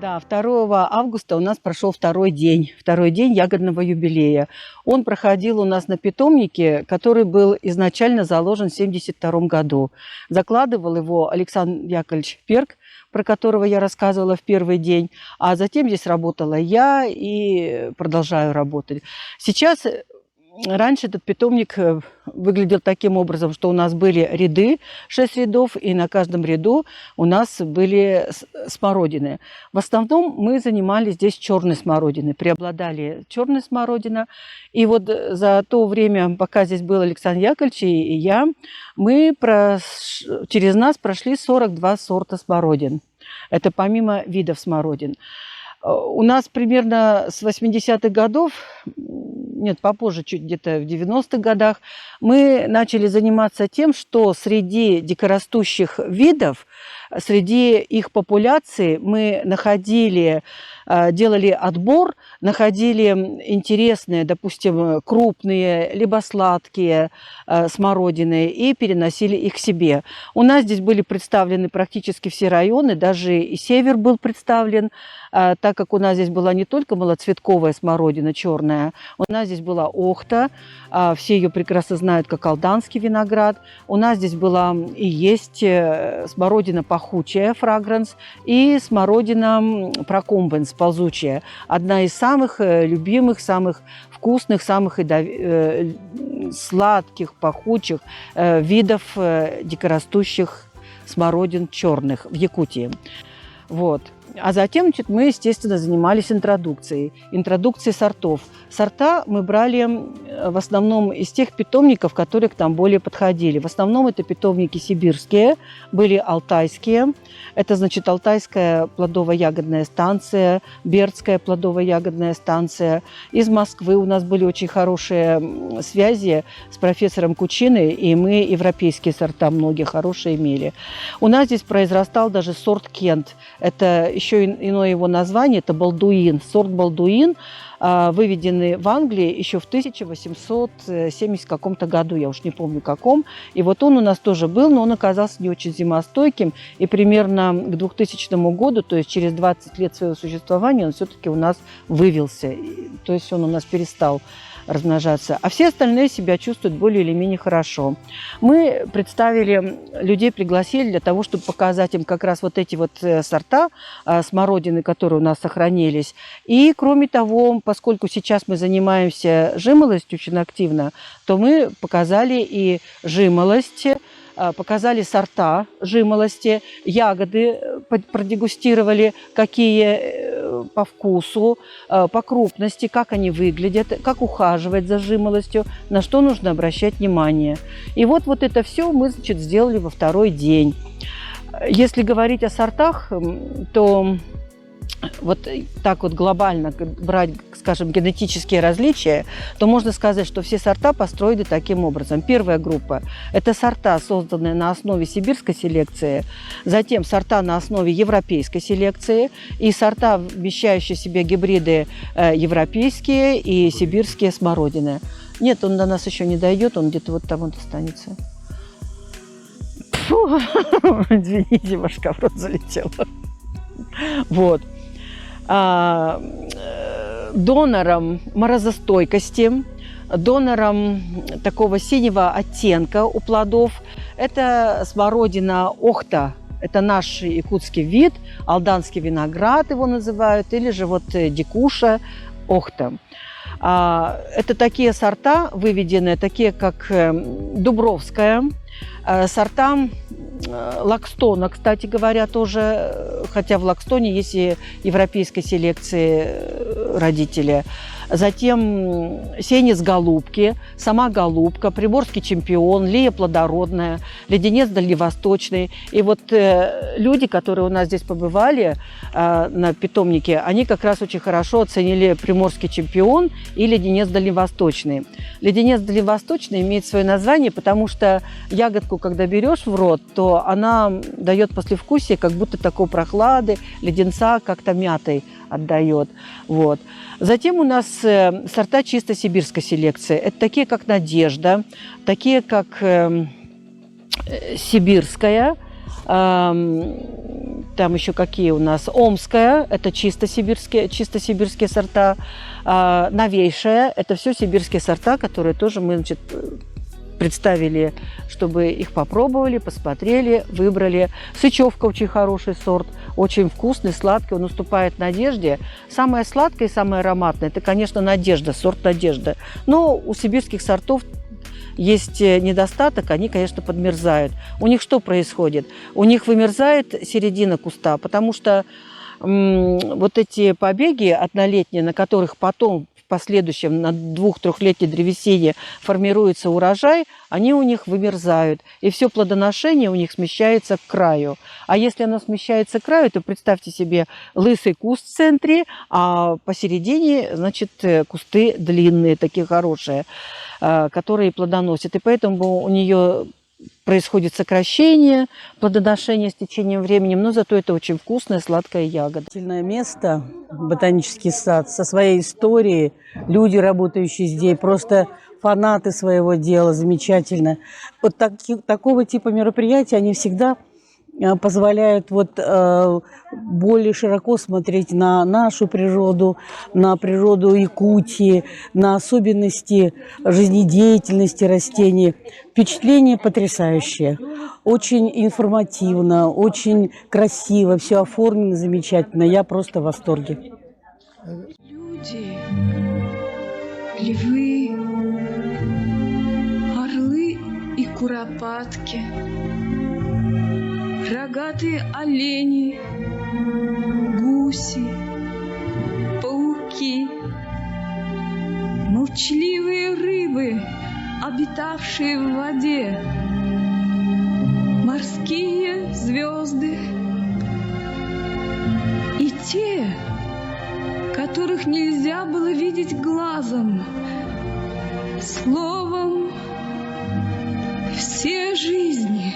Да, 2 августа у нас прошел второй день ягодного юбилея. Он проходил у нас на питомнике, который был изначально заложен в 1972 году. Закладывал его Александр Яковлевич Перк, про которого я рассказывала в первый день, а затем здесь работала я и продолжаю работать. Сейчас... Раньше этот питомник выглядел таким образом, что у нас были ряды, 6 рядов, и на каждом ряду у нас были смородины. В основном мы занимались здесь черной смородиной, преобладали черная смородина. И вот за то время, пока здесь был Александр Яковлевич и я, через нас прошли 42 сорта смородин. Это помимо видов смородин. У нас примерно с 80-х годов, нет, попозже, чуть где-то в 90-х годах, мы начали заниматься тем, что среди дикорастущих видов, среди их популяции мы находили, делали отбор, находили интересные, допустим, крупные, либо сладкие смородины и переносили их к себе. У нас здесь были представлены практически все районы, даже и север был представлен, так как у нас здесь была не только малоцветковая смородина черная, у нас здесь была охта, все ее прекрасно знают как алданский виноград, у нас здесь была и есть смородина пахучая, фрагранс, и смородина прокумбенс, ползучая. Одна из самых любимых, самых вкусных, самых сладких, пахучих видов дикорастущих смородин черных в Якутии. Вот. А затем мы, естественно, занимались интродукцией сортов. Сорта мы брали в основном из тех питомников, которые к нам более подходили. В основном это питомники сибирские, были алтайские. Это, значит, Алтайская плодово-ягодная станция, Бердская плодово-ягодная станция. Из Москвы у нас были очень хорошие связи с профессором Кучиной, и мы европейские сорта многие хорошие имели. У нас здесь произрастал даже сорт Кент. Это еще иное его название, это балдуин. Сорт балдуин, выведенный в Англии еще в 1870 каком-то году, я уж не помню каком. И вот он у нас тоже был, но он оказался не очень зимостойким. И примерно к 2000 году, то есть через 20 лет своего существования, он все-таки у нас вывелся. То есть он у нас перестал размножаться, а все остальные себя чувствуют более или менее хорошо. Мы представили, людей пригласили для того, чтобы показать им как раз вот эти вот сорта смородины, которые у нас сохранились. И, кроме того, поскольку сейчас мы занимаемся жимолостью очень активно, то мы показали и жимолость, показали сорта жимолости, ягоды продегустировали, какие по вкусу, по крупности, как они выглядят, как ухаживать за жимолостью, на что нужно обращать внимание. И вот это все мы, значит, сделали во второй день. Если говорить о сортах, то вот так вот глобально брать, скажем, генетические различия, то можно сказать, что все сорта построены таким образом. Первая группа – это сорта, созданные на основе сибирской селекции, затем сорта на основе европейской селекции и сорта, вмещающие в себе гибриды европейские и сибирские смородины. Нет, он до нас еще не дойдет, он где-то вот там вот останется. Фу, извините, башка в рот залетела. Вот. Донором морозостойкости, донором такого синего оттенка у плодов это смородина охта. Это наш якутский вид, алданский виноград его называют, или же вот дикуша охта. Это такие сорта выведенные, такие как Дубровская, сорта Лакстона, кстати говоря, тоже, хотя в Лакстоне есть и европейской селекции родители. Затем сеянец голубки, сама голубка, приморский чемпион, лия плодородная, леденец дальневосточный. И вот люди, которые у нас здесь побывали на питомнике, они как раз очень хорошо оценили приморский чемпион и леденец дальневосточный. Леденец дальневосточный имеет свое название, потому что ягодку, когда берешь в рот, то она дает послевкусие как будто такой прохлады, леденца как-то мятой отдает. Вот. Затем у нас сорта чисто сибирской селекции. Это такие, как Надежда, такие, как Сибирская, Там еще какие у нас? Омская, это чисто сибирские сорта. Новейшая, это все сибирские сорта, которые тоже мы, значит, представили, чтобы их попробовали, посмотрели, выбрали. Сычевка очень хороший сорт, очень вкусный, сладкий, он уступает Надежде. Самое сладкое и самое ароматное – это, конечно, Надежда, сорт Надежда. Но у сибирских сортов есть недостаток, они, конечно, подмерзают. У них что происходит? У них вымерзает середина куста, потому что вот эти побеги однолетние, на которых потом в последующем на 2-3-летней древесине формируется урожай, они у них вымерзают. И все плодоношение у них смещается к краю. А если оно смещается к краю, то представьте себе лысый куст в центре, а посередине, значит, кусты длинные, такие хорошие, которые плодоносят. И поэтому у нее происходит сокращение плодоношения с течением времени, но зато это очень вкусная, сладкая ягода. Сильное место, ботанический сад, со своей историей, люди, работающие здесь, просто фанаты своего дела, замечательно. Вот такого типа мероприятия, они всегда позволяют более широко смотреть на нашу природу, на природу Якутии, на особенности жизнедеятельности растений. Впечатление потрясающее. Очень информативно, очень красиво, все оформлено замечательно. Я просто в восторге. Люди, львы, орлы и куропатки, рогатые олени, гуси, пауки, молчаливые рыбы, обитавшие в воде, морские звезды и те, которых нельзя было видеть глазом, словом, все жизни.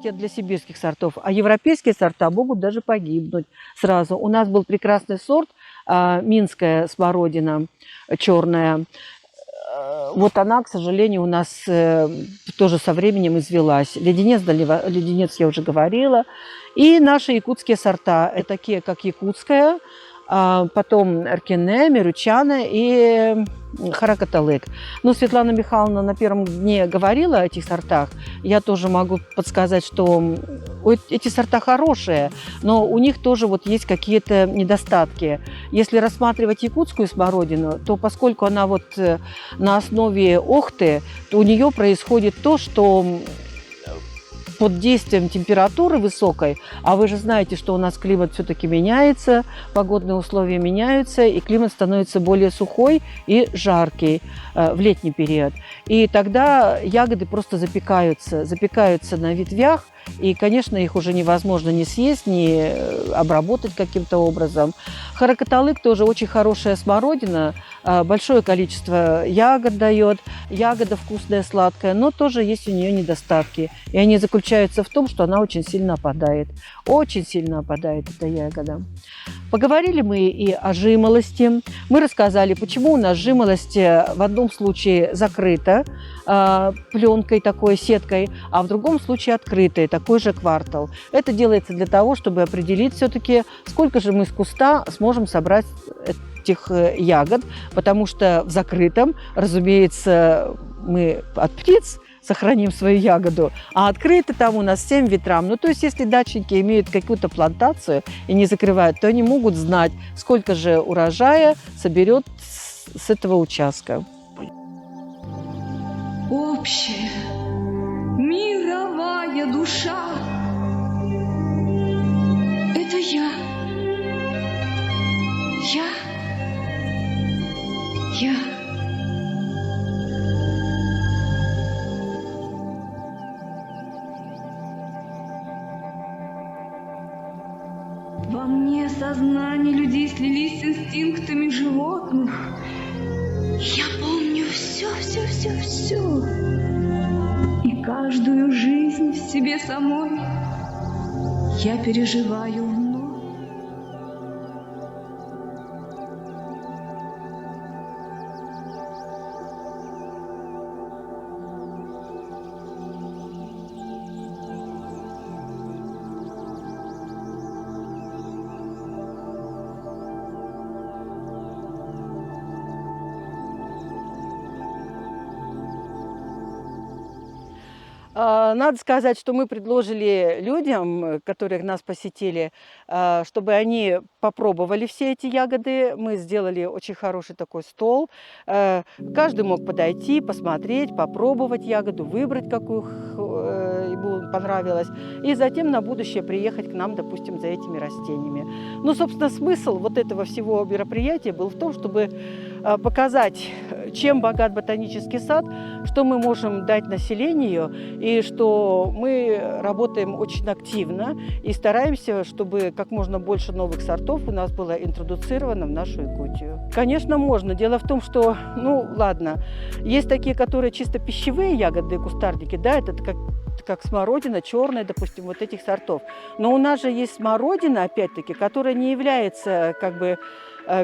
Для сибирских сортов, а европейские сорта могут даже погибнуть сразу. У нас был прекрасный сорт минская смородина черная. Вот она, к сожалению, у нас тоже со временем извелась. Леденец я уже говорила. И наши якутские сорта, это такие, как якутская, потом Эркене, Миручана и Харакаталык. Ну, Светлана Михайловна на первом дне говорила о этих сортах. Я тоже могу подсказать, что эти сорта хорошие, но у них тоже вот есть какие-то недостатки. Если рассматривать якутскую смородину, то поскольку она вот на основе охты, то у нее происходит то, что под действием температуры высокой, а вы же знаете, что у нас климат все-таки меняется, погодные условия меняются, и климат становится более сухой и жаркий в летний период. И тогда ягоды просто запекаются на ветвях, и, конечно, их уже невозможно ни съесть, ни обработать каким-то образом. Харакаталык тоже очень хорошая смородина, большое количество ягод дает, ягода вкусная, сладкая, но тоже есть у нее недостатки. И они заключаются в том, что она очень сильно опадает. Очень сильно опадает эта ягода. Поговорили мы и о жимолости. Мы рассказали, почему у нас жимолость в одном случае закрыта пленкой, такой сеткой, а в другом случае открытой, такой же квартал. Это делается для того, чтобы определить все-таки, сколько же мы с куста сможем собрать этих ягод, потому что в закрытом, разумеется, мы от птиц сохраним свою ягоду, а открыто там у нас 7 ветрам. Ну, то есть, если дачники имеют какую-то плантацию и не закрывают, то они могут знать, сколько же урожая соберет с этого участка. Общая, мировая душа — это я. Я. Во мне сознание людей слились с инстинктами животных. Я помню все. И каждую жизнь в себе самой я переживаю вновь. Надо сказать, что мы предложили людям, которые нас посетили, чтобы они попробовали все эти ягоды. Мы сделали очень хороший такой стол. Каждый мог подойти, посмотреть, попробовать ягоду, выбрать, какую ему понравилось, и затем на будущее приехать к нам, допустим, за этими растениями. Ну, собственно, смысл вот этого всего мероприятия был в том, чтобы показать, чем богат ботанический сад, что мы можем дать населению, и что мы работаем очень активно и стараемся, чтобы как можно больше новых сортов у нас было интродуцировано в нашу Якутию. Конечно, можно. Дело в том, что, ну, ладно, есть такие, которые чисто пищевые ягоды, кустарники, да, это как смородина черная, допустим, вот этих сортов. Но у нас же есть смородина, опять-таки, которая не является как бы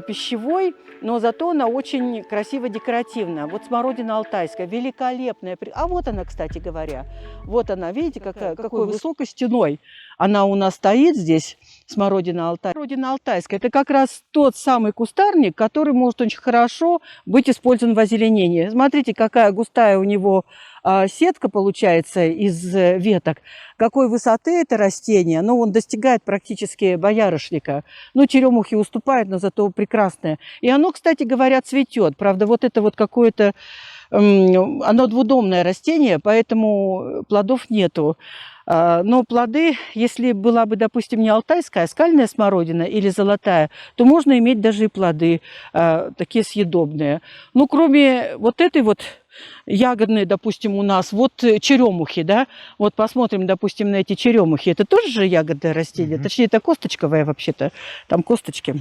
пищевой, но зато она очень красиво декоративная. Вот смородина алтайская, великолепная. А вот она, кстати говоря. Вот она, видите, какой высокой стеной она у нас стоит здесь, смородина алтайская. Смородина алтайская – это как раз тот самый кустарник, который может очень хорошо быть использован в озеленении. Смотрите, какая густая у него сетка получается из веток. Какой высоты это растение. Ну, он достигает практически боярышника. Ну, черемухи уступает, но зато прекрасное. И оно, кстати говоря, цветет. Правда, вот это вот какое-то... Оно двудомное растение, поэтому плодов нету. Но плоды, если была бы, допустим, не алтайская, а скальная смородина или золотая, то можно иметь даже и плоды такие съедобные. Ну, кроме вот этой вот ягодные, допустим, у нас, вот черемухи, да, вот посмотрим, допустим, на эти черемухи, это тоже же ягодное растение, точнее, это косточковое вообще-то, там косточки.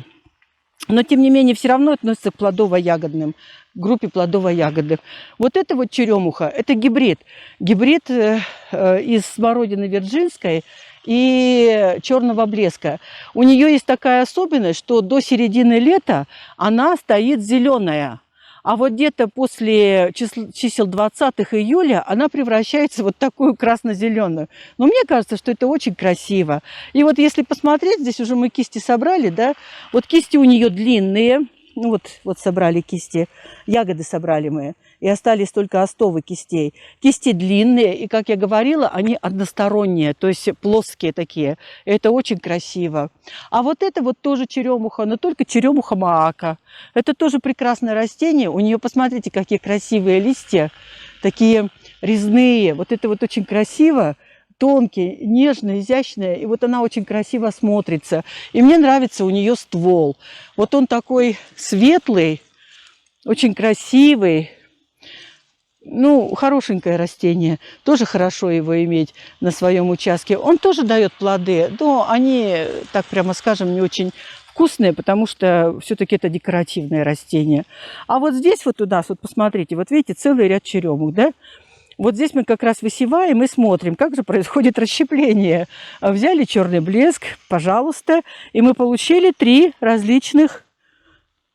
Но, тем не менее, все равно относится к плодово-ягодным, к группе плодово-ягодных. Вот это вот черемуха, это гибрид. Гибрид из смородины вирджинской и черного блеска. У нее есть такая особенность, что до середины лета она стоит зеленая. А вот где-то после чисел 20 июля она превращается в вот такую красно-зеленую. Но мне кажется, что это очень красиво. И вот если посмотреть, здесь уже мы кисти собрали, да, вот кисти у нее длинные. Ну вот собрали кисти, ягоды собрали мы, и остались только остовы кистей. Кисти длинные, и, как я говорила, они односторонние, то есть плоские такие. Это очень красиво. А вот это вот тоже черемуха, но только черемуха маака. Это тоже прекрасное растение. У нее, посмотрите, какие красивые листья, такие резные. Вот это вот очень красиво. Тонкий, нежный, изящный, и вот она очень красиво смотрится. И мне нравится у нее ствол. Вот он такой светлый, очень красивый. Ну, хорошенькое растение. Тоже хорошо его иметь на своем участке. Он тоже дает плоды, но они, так прямо скажем, не очень вкусные, потому что все-таки это декоративное растение. А вот здесь вот у нас, вот посмотрите, вот видите, целый ряд черемух, да? Вот здесь мы как раз высеваем и смотрим, как же происходит расщепление. Взяли черный блеск, пожалуйста, и мы получили 3 различных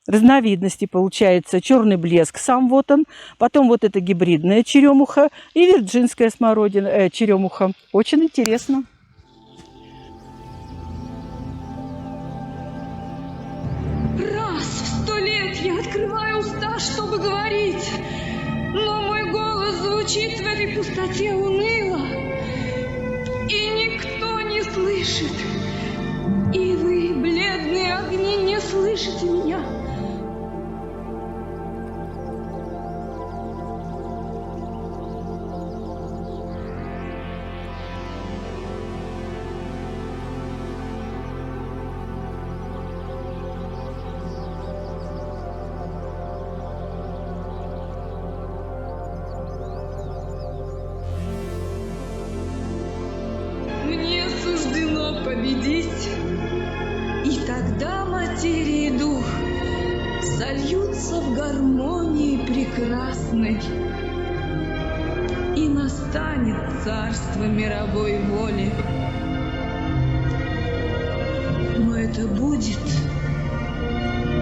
разновидности. Получается черный блеск, сам вот он, потом вот эта гибридная черемуха и вирджинская смородина, черемуха. Очень интересно. Раз в 100 чтобы говорить, но мой голос звучит в этой пустоте уныло, и никто не слышит. И вы, бледные огни, не слышите меня. Мне суждено победить, и тогда материя и дух сольются в гармонии прекрасной, и настанет царство мировой воли. Но это будет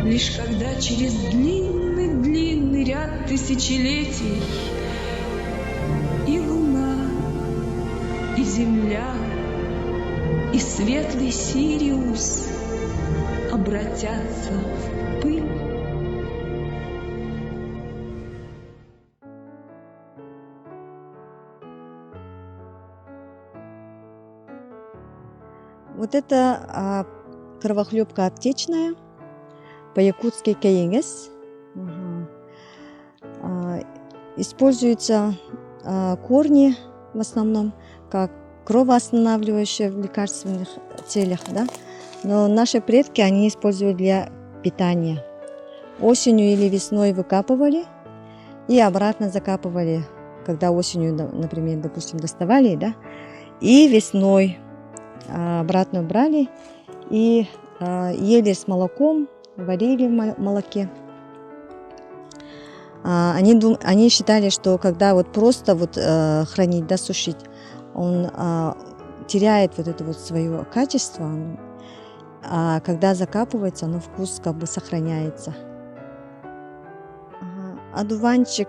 лишь когда через длинный-длинный ряд тысячелетий и луна, и земля, и светлый Сириус обратятся в пыль. Вот это кровохлебка аптечная, по-якутски каенгес. Используются корни в основном как кровоостанавливающие в лекарственных целях, да? Но наши предки они использовали для питания. Осенью или весной выкапывали и обратно закапывали, когда осенью, например, допустим, доставали, да? И весной обратно брали и ели с молоком, варили в молоке. Они считали, что когда вот просто вот хранить, да, сушить, он теряет вот это вот свое качество, а когда закапывается, оно вкус как бы сохраняется. Одуванчик.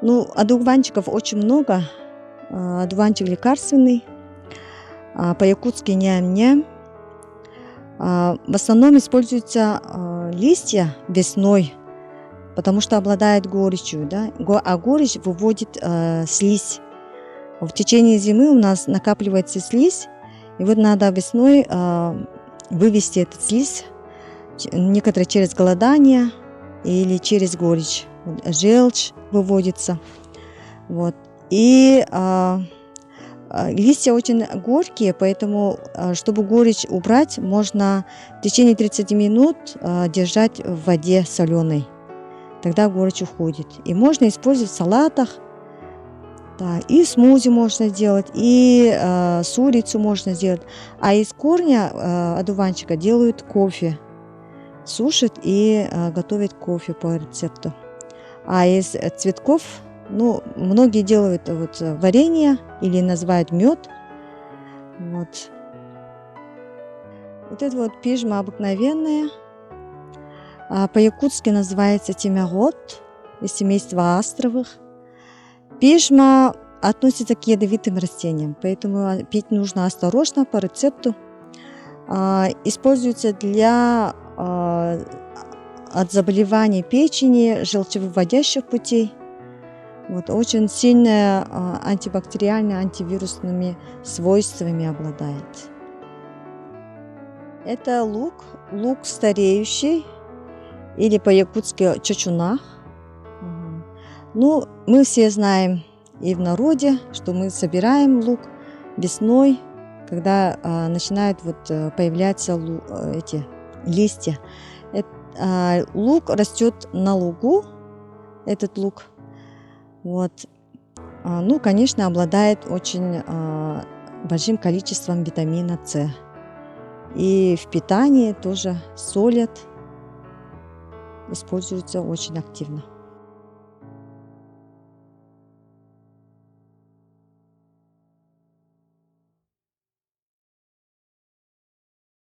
Ну, одуванчиков очень много. Одуванчик лекарственный. По-якутски ням-ням. В основном используются листья весной, потому что обладает горечью, да? А горечь выводит слизь. В течение зимы у нас накапливается слизь, и вот надо весной вывести этот слизь, некоторые через голодание или через горечь. Желчь выводится. Вот. И листья очень горькие, поэтому, чтобы горечь убрать, можно в течение 30 минут держать в воде соленой. Тогда горечь уходит. И можно использовать в салатах, да, и смузи можно сделать, и сурицу можно сделать. А из корня одуванчика делают кофе. Сушат и готовят кофе по рецепту. А из цветков, ну, многие делают вот варенье или называют мед. Вот. Вот это вот пижма обыкновенная. По-якутски называется тимягот, из семейства астровых. Пижма относится к ядовитым растениям, поэтому пить нужно осторожно по рецепту. Используется для от заболеваний печени, желчевыводящих путей. Вот, очень сильная антибактериальными, антивирусными свойствами обладает. Это лук стареющий, или по-якутски чачунах. Ну, мы все знаем и в народе, что мы собираем лук весной, когда начинают вот появляться эти листья. Лук растет на лугу, этот лук. Вот. Ну, конечно, обладает очень большим количеством витамина С. И в питании тоже солят, используется очень активно.